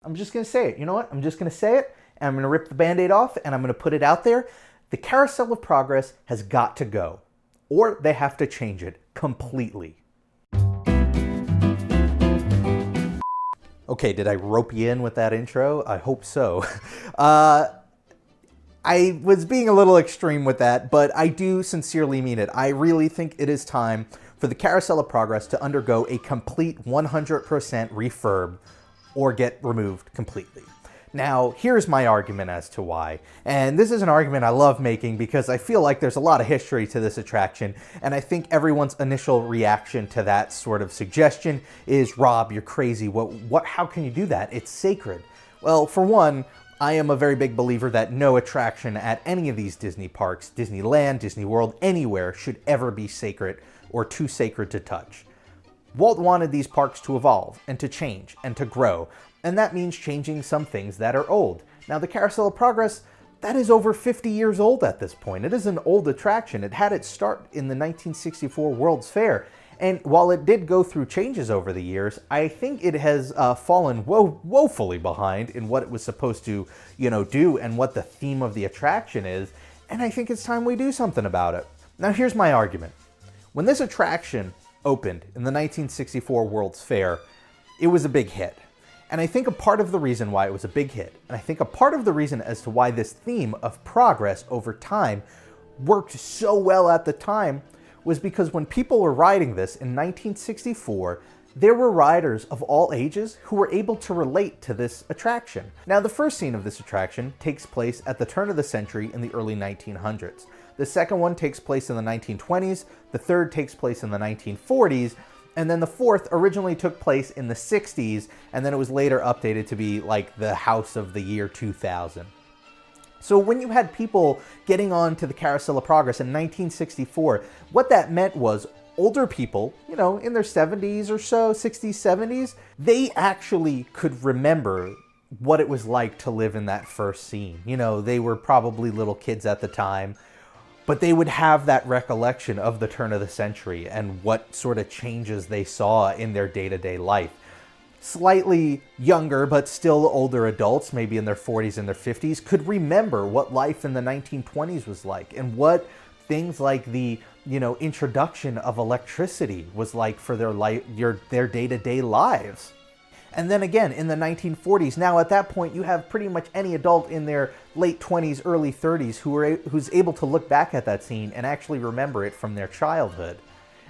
I'm just going to say it. You know what? I'm just going to say it, and I'm going to rip the Band-Aid off, and I'm going to put it out there. The Carousel of Progress has got to go, or they have to change it completely. Okay, did I rope you in with that intro? I hope so. I was being a little extreme with that, but I do sincerely mean it. I really think it is time for the Carousel of Progress to undergo a complete 100% refurb or get removed completely. Now, here's my argument as to why. And this is an argument I love making because I feel like there's a lot of history to this attraction, and I think everyone's initial reaction to that sort of suggestion is, Rob, you're crazy. How can you do that? It's sacred. Well, for one, I am a very big believer that no attraction at any of these Disney parks, Disneyland, Disney World, anywhere, should ever be sacred or too sacred to touch. Walt wanted these parks to evolve and to change and to grow, and that means changing some things that are old. Now, the Carousel of Progress, that is over 50 years old at this point. It is an old attraction. It had its start in the 1964 World's Fair, and while it did go through changes over the years, I think it has fallen woefully behind in what it was supposed to, do and what the theme of the attraction is, and I think it's time we do something about it. Now, here's my argument. When this attraction opened in the 1964 World's Fair, it was a big hit. And I think a part of the reason why it was a big hit, and I think a part of the reason as to why this theme of progress over time worked so well at the time, was because when people were riding this in 1964, there were riders of all ages who were able to relate to this attraction. Now, the first scene of this attraction takes place at the turn of the century in the early 1900s. The second one takes place in the 1920s, the third takes place in the 1940s, and then the fourth originally took place in the 60s, and then it was later updated to be like the house of the year 2000. So when you had people getting on to the Carousel of Progress in 1964, what that meant was older people, in their 70s or so, 60s, 70s, they actually could remember what it was like to live in that first scene. They were probably little kids at the time, but they would have that recollection of the turn of the century and what sort of changes they saw in their day-to-day life. Slightly younger, but still older adults, maybe in their 40s and their 50s, could remember what life in the 1920s was like and what things like the, introduction of electricity was like for their day-to-day lives. And then again, in the 1940s, now at that point, you have pretty much any adult in their late 20s, early 30s who's able to look back at that scene and actually remember it from their childhood.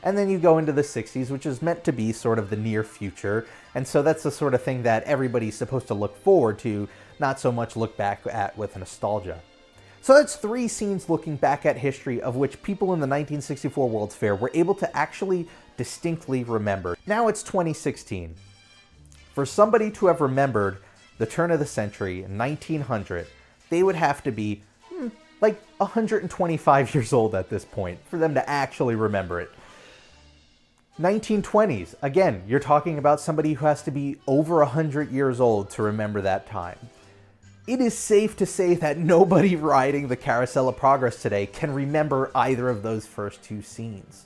And then you go into the 60s, which is meant to be sort of the near future. And so that's the sort of thing that everybody's supposed to look forward to, not so much look back at with nostalgia. So that's three scenes looking back at history of which people in the 1964 World's Fair were able to actually distinctly remember. Now it's 2016. For somebody to have remembered the turn of the century in 1900, they would have to be like 125 years old at this point for them to actually remember it. 1920s, again, you're talking about somebody who has to be over 100 years old to remember that time. It is safe to say that nobody riding the Carousel of Progress today can remember either of those first two scenes.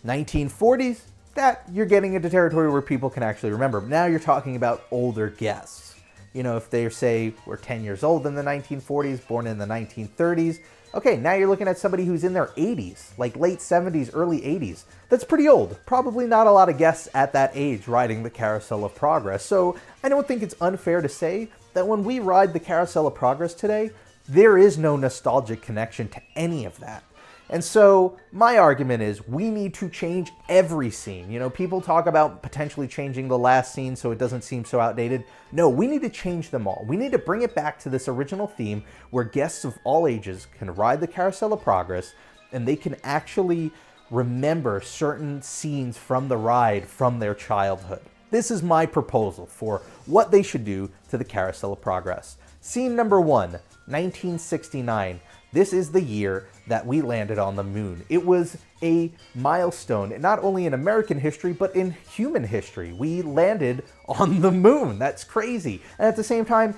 1940s, that you're getting into territory where people can actually remember. Now you're talking about older guests. If they say were 10 years old in the 1940s, born in the 1930s, okay, now you're looking at somebody who's in their 80s, like late 70s, early 80s. That's pretty old. Probably not a lot of guests at that age riding the Carousel of Progress. So I don't think it's unfair to say that when we ride the Carousel of Progress today, there is no nostalgic connection to any of that. And so my argument is we need to change every scene. People talk about potentially changing the last scene so it doesn't seem so outdated. No, we need to change them all. We need to bring it back to this original theme where guests of all ages can ride the Carousel of Progress and they can actually remember certain scenes from the ride from their childhood. This is my proposal for what they should do to the Carousel of Progress. Scene number 1, 1969. This is the year that we landed on the moon. It was a milestone, not only in American history, but in human history. We landed on the moon. That's crazy. And at the same time,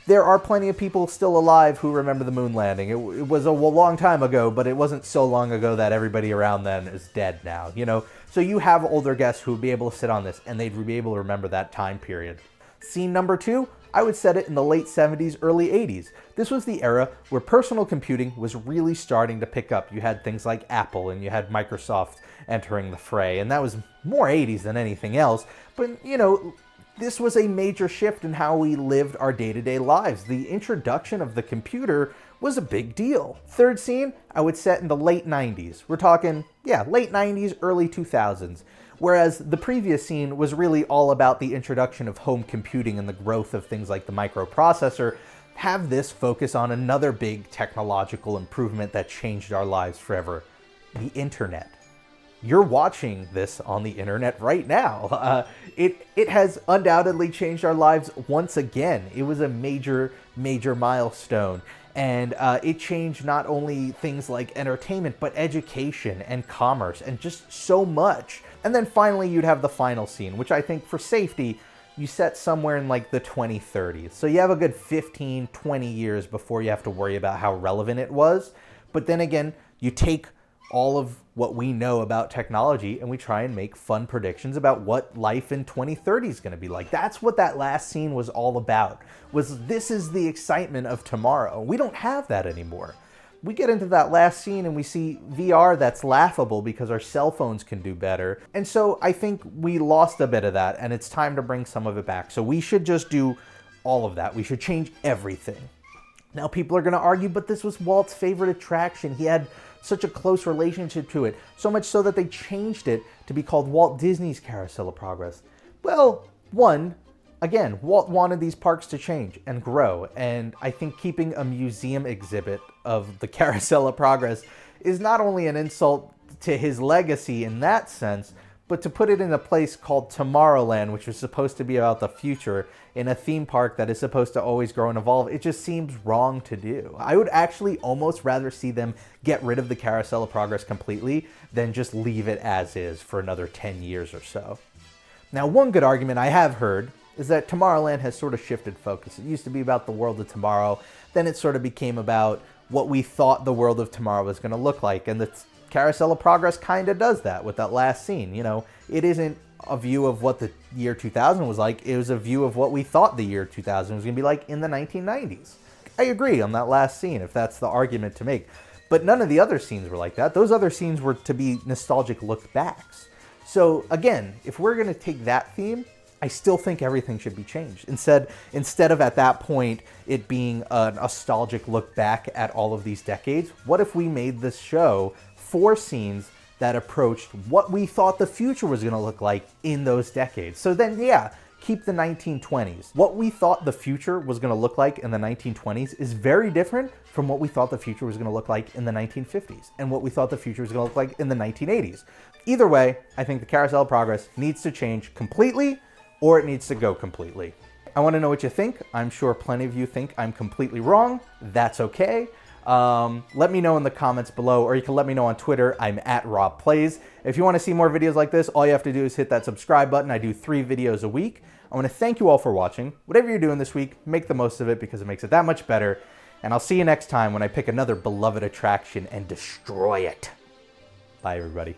there are plenty of people still alive who remember the moon landing. It was a long time ago, but it wasn't so long ago that everybody around then is dead now, So you have older guests who would be able to sit on this, and they'd be able to remember that time period. Scene number 2, I would set it in the late 70s, early 80s. This was the era where personal computing was really starting to pick up. You had things like Apple and you had Microsoft entering the fray, and that was more 80s than anything else. But, you know, this was a major shift in how we lived our day-to-day lives. The introduction of the computer was a big deal. Third scene, I would set in the late 90s. We're talking, yeah, late 90s, early 2000s. Whereas the previous scene was really all about the introduction of home computing and the growth of things like the microprocessor. Have this focus on another big technological improvement that changed our lives forever: the internet. You're watching this on the internet right now. It has undoubtedly changed our lives once again. It was a major, major milestone. And it changed not only things like entertainment, but education and commerce and just so much. And then finally, you'd have the final scene, which I think for safety, you set somewhere in like the 2030s. So you have a good 15, 20 years before you have to worry about how relevant it was. But then again, you take all of what we know about technology and we try and make fun predictions about what life in 2030 is going to be like. That's what that last scene was all about, was this is the excitement of tomorrow. We don't have that anymore. We get into that last scene and we see VR that's laughable because our cell phones can do better. And so I think we lost a bit of that, and it's time to bring some of it back. So we should just do all of that. We should change everything. Now people are going to argue, but this was Walt's favorite attraction. He had such a close relationship to it, so much so that they changed it to be called Walt Disney's Carousel of Progress. Well, again, Walt wanted these parks to change and grow, and I think keeping a museum exhibit of the Carousel of Progress is not only an insult to his legacy in that sense, but to put it in a place called Tomorrowland, which was supposed to be about the future, in a theme park that is supposed to always grow and evolve, it just seems wrong to do. I would actually almost rather see them get rid of the Carousel of Progress completely than just leave it as is for another 10 years or so. Now, one good argument I have heard is that Tomorrowland has sort of shifted focus. It used to be about the world of tomorrow, then it sort of became about what we thought the world of tomorrow was going to look like, and the Carousel of Progress kind of does that with that last scene. You know, it isn't a view of what the year 2000 was like, it was a view of what we thought the year 2000 was going to be like in the 1990s. I agree on that last scene, if that's the argument to make. But none of the other scenes were like that. Those other scenes were to be nostalgic look backs. So again, if we're going to take that theme, I still think everything should be changed. Instead of at that point it being a nostalgic look back at all of these decades, what if we made this show 4 scenes that approached what we thought the future was going to look like in those decades? So then, yeah, keep the 1920s. What we thought the future was going to look like in the 1920s is very different from what we thought the future was going to look like in the 1950s and what we thought the future was going to look like in the 1980s. Either way, I think the Carousel of Progress needs to change completely, or it needs to go completely. I want to know what you think. I'm sure plenty of you think I'm completely wrong. That's okay. Let me know in the comments below, or you can let me know on Twitter. I'm at RobPlays. If you want to see more videos like this, all you have to do is hit that subscribe button. I do 3 videos a week. I want to thank you all for watching. Whatever you're doing this week, make the most of it because it makes it that much better. And I'll see you next time when I pick another beloved attraction and destroy it. Bye, everybody.